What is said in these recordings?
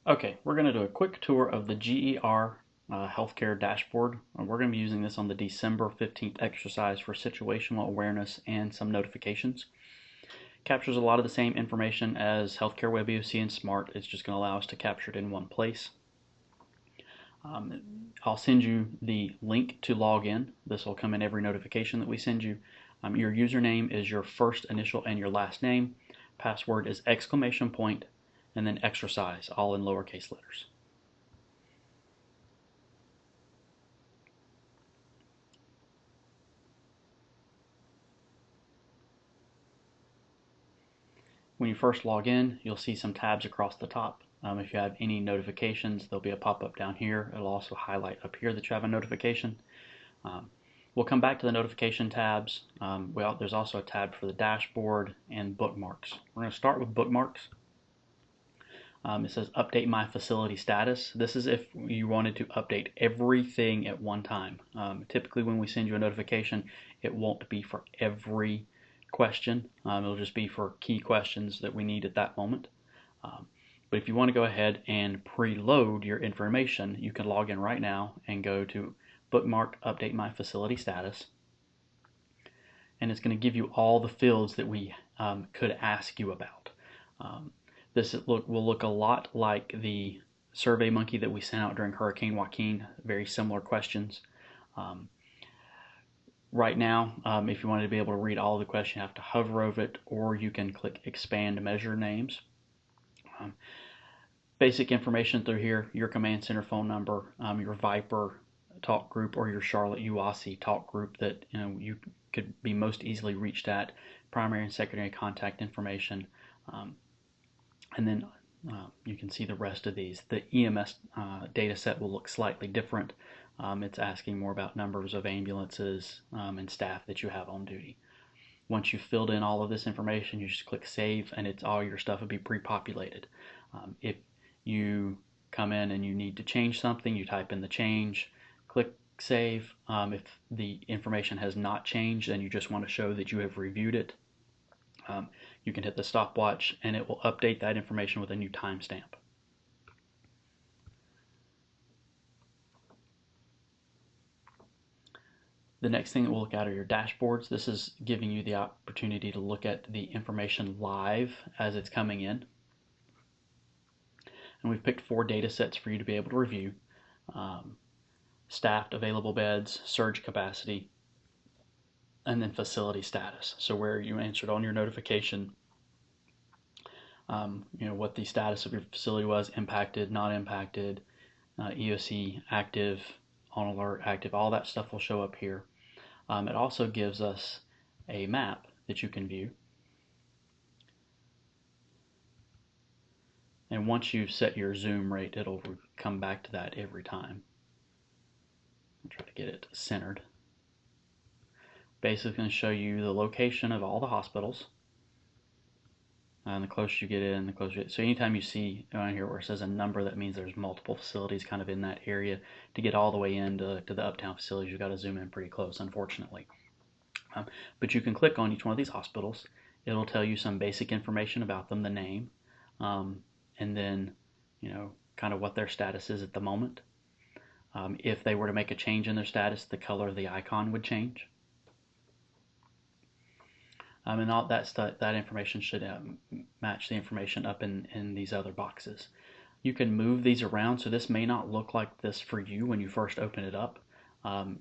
Okay, we're going to do a quick tour of the GER healthcare dashboard. We're going to be using this on the December 15th exercise for situational awareness and some notifications. Captures a lot of the same information as Healthcare Web EOC and SMART. It's just going to allow us to capture it in one place. I'll send you the link to log in. This will come in every notification that we send you. Your username is your first initial and your last name. Password is exclamation point and then exercise, all in lowercase letters. When you first log in, you'll see some tabs across the top. If you have any notifications, there'll be a pop-up down here. It'll also highlight up here that you have a notification. We'll come back to the notification tabs. There's also a tab for the dashboard and bookmarks. We're going to start with bookmarks. It says update my facility status. This is if you wanted to update everything at one time. Typically when we send you a notification, it won't be for every question. It'll just be for key questions that we need at that moment. But if you want to go ahead and preload your information, you can log in right now and go to bookmark update my facility status. And it's going to give you all the fields that we could ask you about. This will look a lot like the Survey Monkey that we sent out during Hurricane Joaquin, very similar questions. Right now, if you wanted to be able to read all of the questions, you have to hover over it, or you can click Expand Measure Names. Basic information through here, your command center phone number, your Viper talk group, or your Charlotte UASI talk group that you could be most easily reached at, primary and secondary contact information. And then you can see the rest of these. The EMS data set will look slightly different. It's asking more about numbers of ambulances and staff that you have on duty. Once you've filled in all of this information, you just click Save, and all your stuff will be pre-populated. If you come in and you need to change something, you type in the change, click Save. If the information has not changed and you just want to show that you have reviewed it, you can hit the stopwatch and it will update that information with a new timestamp. The next thing that we'll look at are your dashboards. This is giving you the opportunity to look at the information live as it's coming in. And we've picked 4 data sets for you to be able to review. Staffed available beds, surge capacity, and then facility status. So where you answered on your notification, what the status of your facility was, impacted, not impacted, EOC, active, on alert, active, all that stuff will show up here. It also gives us a map that you can view. And once you've set your zoom rate, it'll come back to that every time. I'll try to get it centered. Basically going to show you the location of all the hospitals. And the closer you get in, the closer you get. So anytime you see around here where it says a number, that means there's multiple facilities kind of in that area. To get all the way into the uptown facilities, you've got to zoom in pretty close, unfortunately. But you can click on each one of these hospitals. It'll tell you some basic information about them, the name, and then kind of what their status is at the moment. If they were to make a change in their status, the color of the icon would change. And all that information should match the information up in these other boxes. You can move these around, so this may not look like this for you when you first open it up.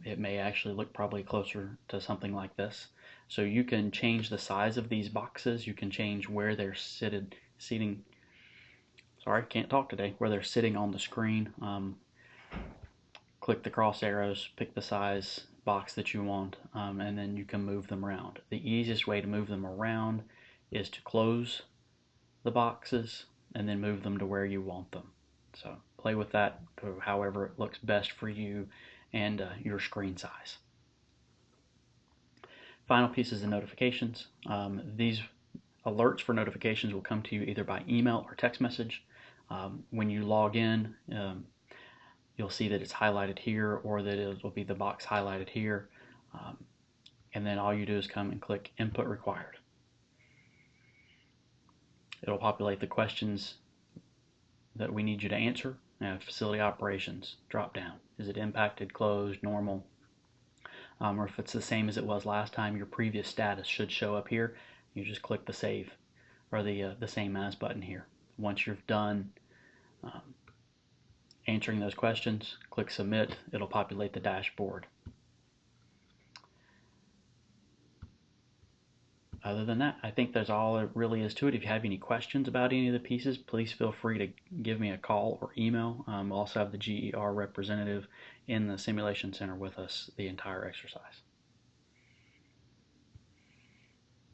It may actually look probably closer to something like this. So you can change the size of these boxes. You can change where they're sitting. Sorry, can't talk today. Where they're sitting on the screen. Click the cross arrows, pick the size box that you want, and then you can move them around. The easiest way to move them around is to close the boxes and then move them to where you want them. So play with that to however it looks best for you and your screen size. Final piece is the notifications. These alerts for notifications will come to you either by email or text message. When you log in, you'll see that it's highlighted here, or that it will be the box highlighted here. And then all you do is come and click Input Required. It'll populate the questions that we need you to answer. Facility operations, drop down. Is it impacted, closed, normal? Or if it's the same as it was last time, your previous status should show up here. You just click the save or the same as button here. Once you're done answering those questions, click submit. It'll populate the dashboard. Other than that, I think that's all it really is to it. If you have any questions about any of the pieces, please feel free to give me a call or email. We'll also have the GER representative in the simulation center with us the entire exercise.